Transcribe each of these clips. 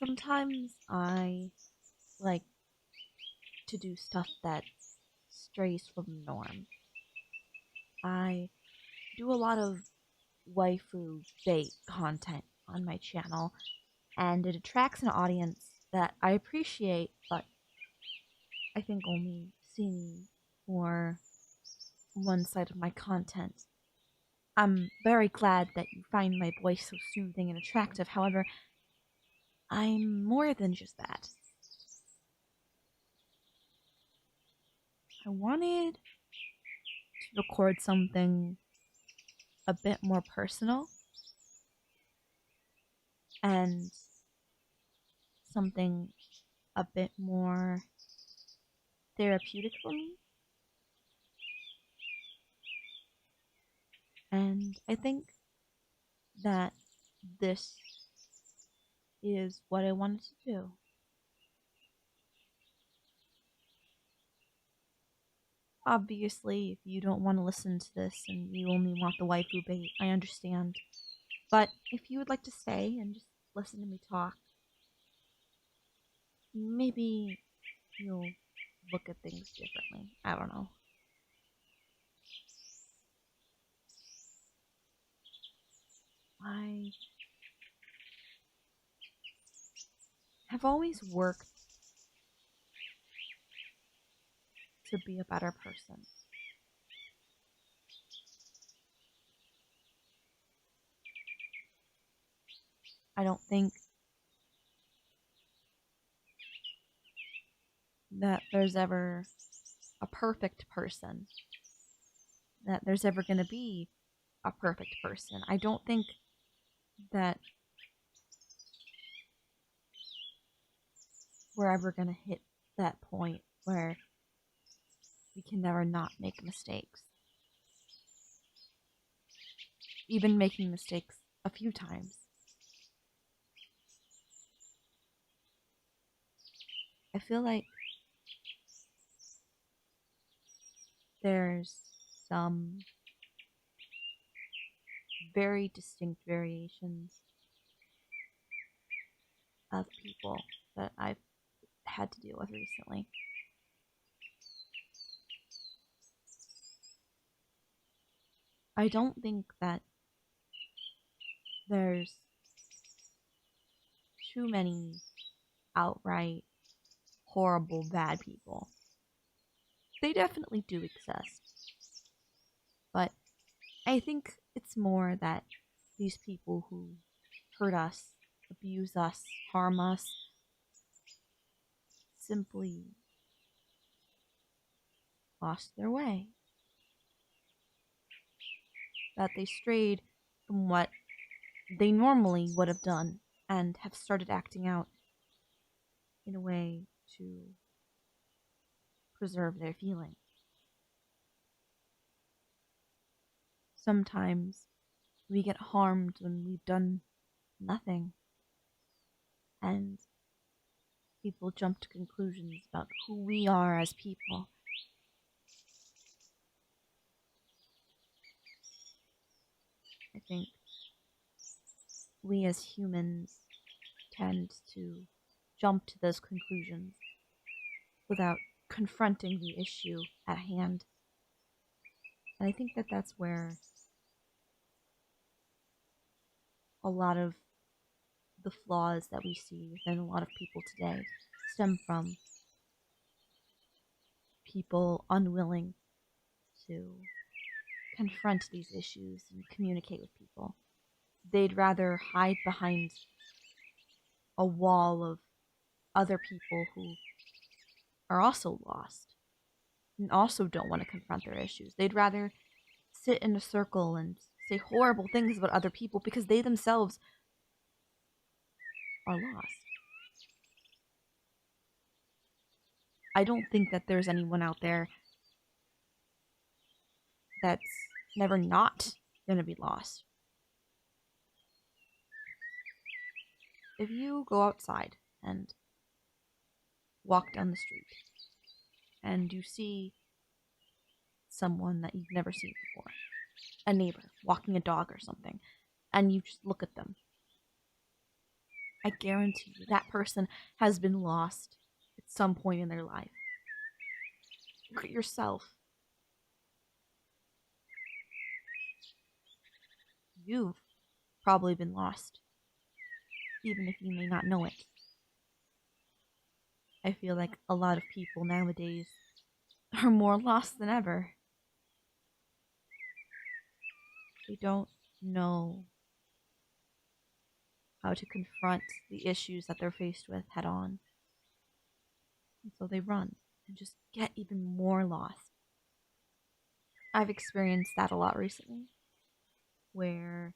Sometimes I like to do stuff that strays from the norm. I do a lot of waifu bait content on my channel, and it attracts an audience that I appreciate, but I think only see me for one side of my content. I'm very glad that you find my voice so soothing and attractive. However, I'm more than just that. I wanted to record something a bit more personal and something a bit more therapeutic for me. And I think that this is what I wanted to do. Obviously, if you don't want to listen to this and you only want the waifu bait, I understand. But if you would like to stay and just listen to me talk, maybe you'll look at things differently. I don't know. I have always worked to be a better person. I don't think that there's ever a perfect person, that there's ever going to be a perfect person. I don't think that we're ever going to hit that point where we can never not make mistakes. Even making mistakes a few times. I feel like there's some very distinct variations of people that I've had to deal with recently. I don't think that there's too many outright horrible bad people. They definitely do exist. But I think it's more that these people who hurt us, abuse us, harm us, simply lost their way. That they strayed from what they normally would have done and have started acting out in a way to preserve their feelings. Sometimes we get harmed when we've done nothing, and people jump to conclusions about who we are as people. I think we as humans tend to jump to those conclusions without confronting the issue at hand. And I think that that's where a lot of the flaws that we see within a lot of people today stem from. People unwilling to confront these issues and communicate with people. They'd rather hide behind a wall of other people who are also lost and also don't want to confront their issues. They'd rather sit in a circle and say horrible things about other people because they themselves are lost. I don't think that there's anyone out there that's never not going to be lost. If you go outside and walk down the street and you see someone that you've never seen before, a neighbor walking a dog or something, and you just look at them, I guarantee you that person has been lost at some point in their life. Look at yourself. You've probably been lost, even if you may not know it. I feel like a lot of people nowadays are more lost than ever. They don't know how to confront the issues that they're faced with head on. And so they run and just get even more lost. I've experienced that a lot recently, where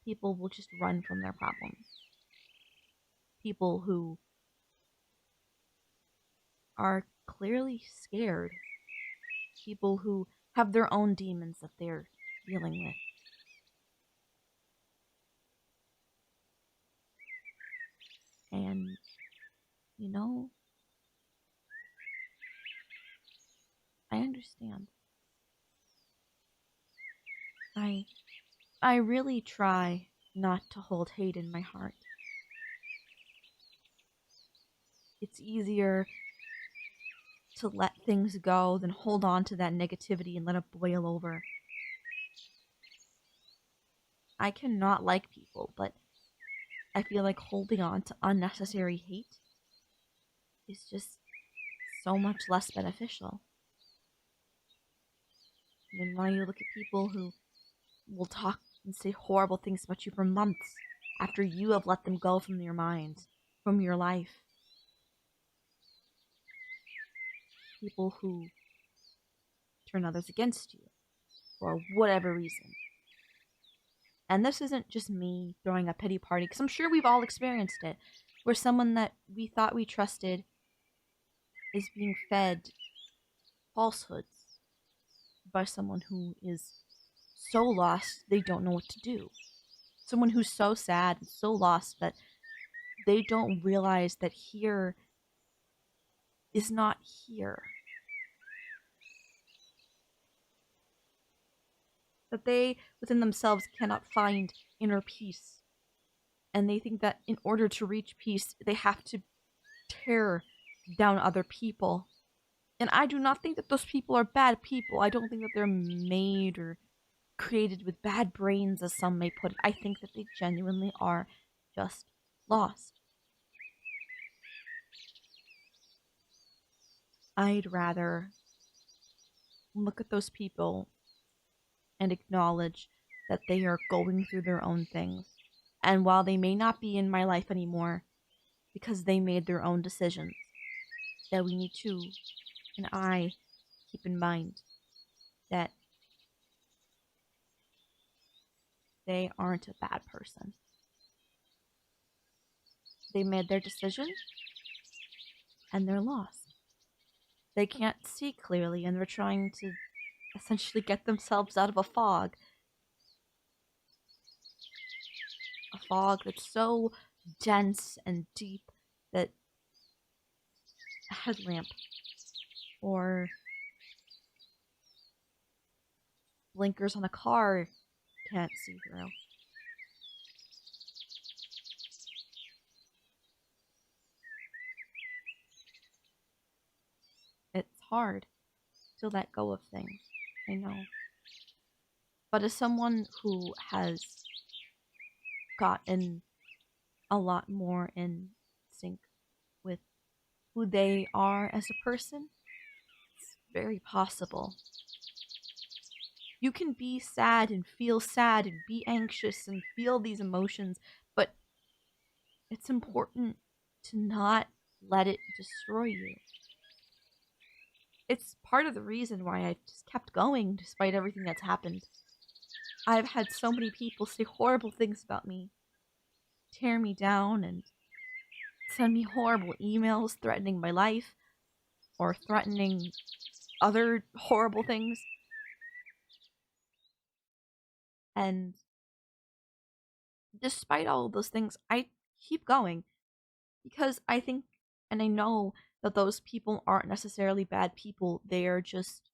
people will just run from their problems. People who are clearly scared. People who have their own demons that they're dealing with. And, you know, I understand. I I really try not to hold hate in my heart. It's easier to let things go than hold on to that negativity and let it boil over. I cannot like people, but I feel like holding on to unnecessary hate is just so much less beneficial. And when you look at people who will talk and say horrible things about you for months after you have let them go from your mind, from your life, people who turn others against you for whatever reason. And this isn't just me throwing a pity party, because I'm sure we've all experienced it, where someone that we thought we trusted is being fed falsehoods by someone who is so lost they don't know what to do. Someone who's so sad and so lost that they don't realize that here is not here. That they, within themselves, cannot find inner peace. And they think that in order to reach peace, they have to tear down other people. And I do not think that those people are bad people. I don't think that they're made or created with bad brains, as some may put it. I think that they genuinely are just lost. I'd rather look at those people and acknowledge that they are going through their own things. And while they may not be in my life anymore because they made their own decisions, that we need to, and I, keep in mind that they aren't a bad person. They made their decision and they're lost. They can't see clearly and they're trying to essentially get themselves out of a fog. A fog that's so dense and deep that a headlamp or blinkers on a car can't see through. It's hard to let go of things, I know. But as someone who has gotten a lot more in sync with who they are as a person, it's very possible. You can be sad and be anxious and feel these emotions, but it's important to not let it destroy you. It's part of the reason why I just kept going despite everything that's happened. I've had so many people say horrible things about me, tear me down, and send me horrible emails threatening my life or threatening other horrible things. And despite all of those things, I keep going because I think and I know that those people aren't necessarily bad people. They are just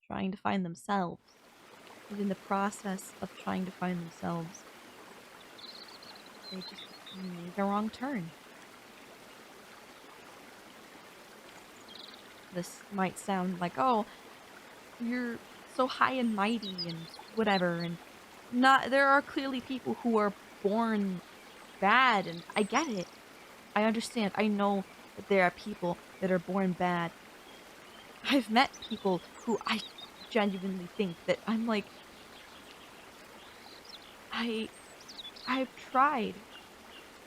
trying to find themselves. And in the process of trying to find themselves, They just made the wrong turn. This might sound like, oh, you're so high and mighty and whatever, and not there are clearly people who are born bad, and I get it. I understand. I know that there are people that are born bad. I've met people who I genuinely think that I'm like, I I've tried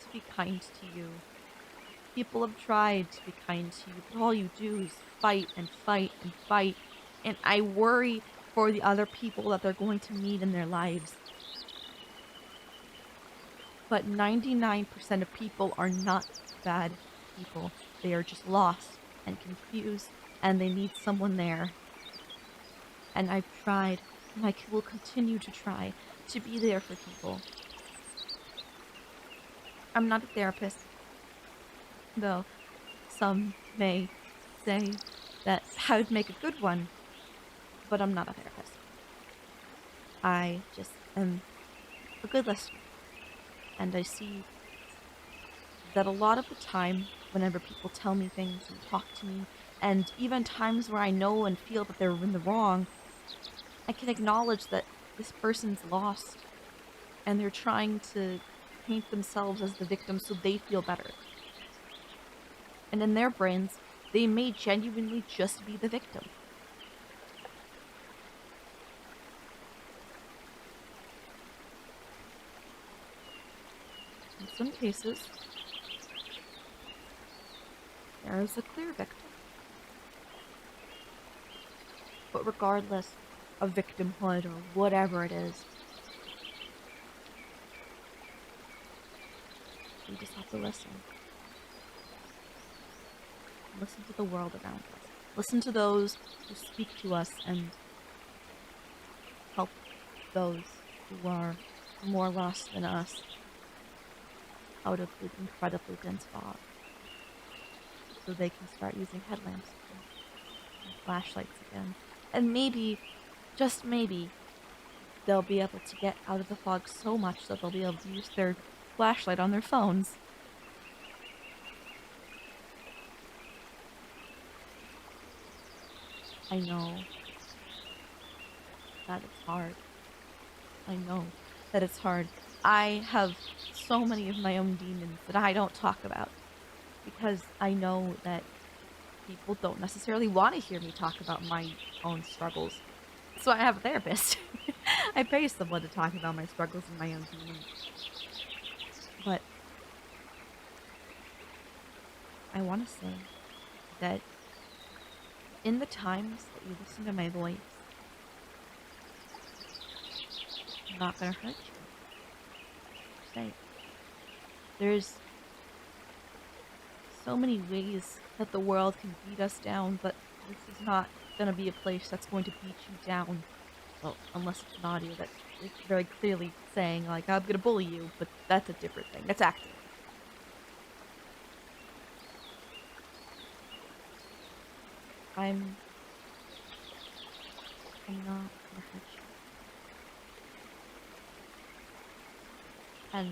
to be kind to you. People have tried to be kind to you, but all you do is fight and fight and fight. And I worry for the other people that they're going to meet in their lives. But 99% of people are not bad people. They are just lost and confused, and they need someone there. And I've tried, and I will continue to try to be there for people. I'm not a therapist, though some may say that I would make a good one, but I'm not a therapist. I just am a good listener, and I see that a lot of the time, whenever people tell me things and talk to me, and even times where I know and feel that they're in the wrong, I can acknowledge that this person's lost, and they're trying to paint themselves as the victim so they feel better. And in their brains, they may genuinely just be the victim. In some cases, there is a clear victim. But regardless of victimhood or whatever it is, we just have to listen. Listen to the world around us. Listen to those who speak to us and help those who are more lost than us out of the incredibly dense fog, so they can start using headlamps and flashlights again. And maybe, just maybe, they'll be able to get out of the fog so much that they'll be able to use their flashlight on their phones. I know that it's hard. I know that it's hard. I have so many of my own demons that I don't talk about because I know that people don't necessarily want to hear me talk about my own struggles. So I have a therapist. I pay someone to talk about my struggles and my own demons. But I want to say that in the times that you listen to my voice, I'm not going to hurt you. Say, there's so many ways that the world can beat us down, but this is not going to be a place that's going to beat you down. Well, unless it's an audio that's very clearly saying, like, I'm going to bully you, but that's a different thing. That's acting. I'm not going to hurt you. And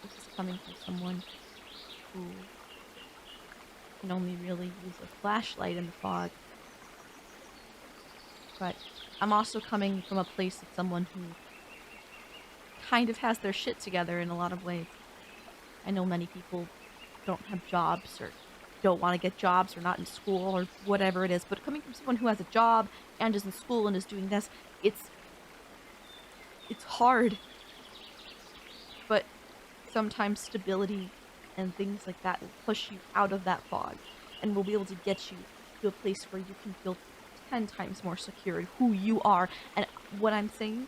this is coming from someone who can only really use a flashlight in the fog. But I'm also coming from a place of someone who kind of has their shit together in a lot of ways. I know many people don't have jobs or don't want to get jobs or not in school or whatever it is, but coming from someone who has a job and is in school and is doing this, it's hard. But sometimes stability and things like that will push you out of that fog and will be able to get you to a place where you can feel 10 times more secure in who you are. And what I'm saying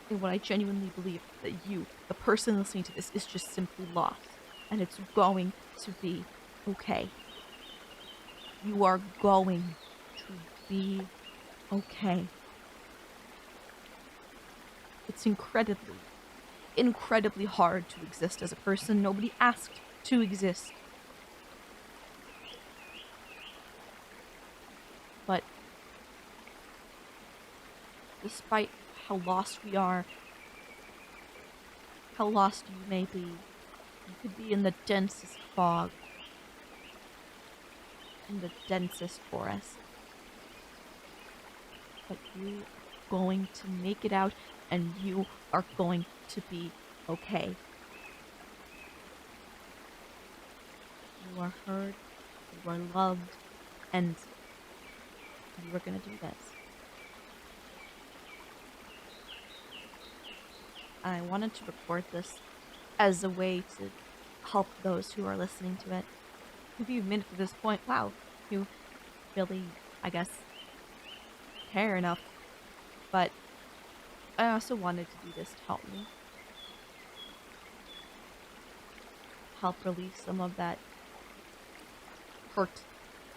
and what I genuinely believe, that you, the person listening to this, is just simply lost. And it's going to be okay. You are going to be okay. It's incredibly hard to exist as a person. Nobody asked to exist. But despite how lost we are, how lost you may be. You could be in the densest fog, in the densest forest, but you are going to make it out and you are going to be okay. You are heard, you are loved, and you are going to do this. I wanted to record this as a way to help those who are listening to it. If you've made it to this point, wow, you really, I guess, care enough. But I also wanted to do this to help me. Help release some of that hurt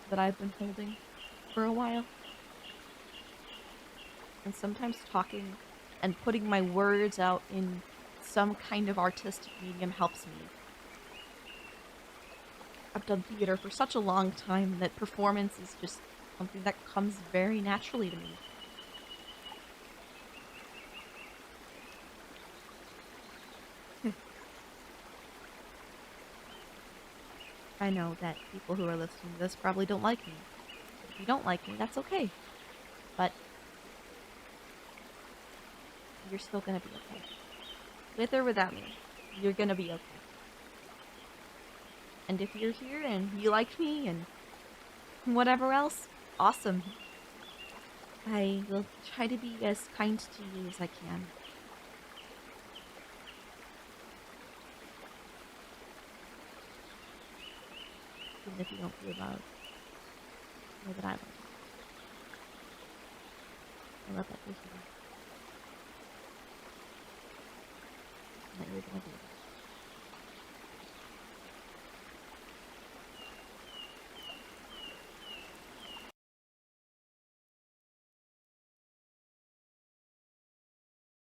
that I've been holding for a while. And sometimes talking and putting my words out in some kind of artistic medium helps me. I've done theater for such a long time that performance is just something that comes very naturally to me. I know that people who are listening to this probably don't like me. If you don't like me, that's okay. But you're still gonna be okay. With or without me, you're gonna be okay. And if you're here and you like me and whatever else, awesome. I will try to be as kind to you as I can. Even if you don't feel loved, know that I love you. I love that you're here. And that you're gonna be okay.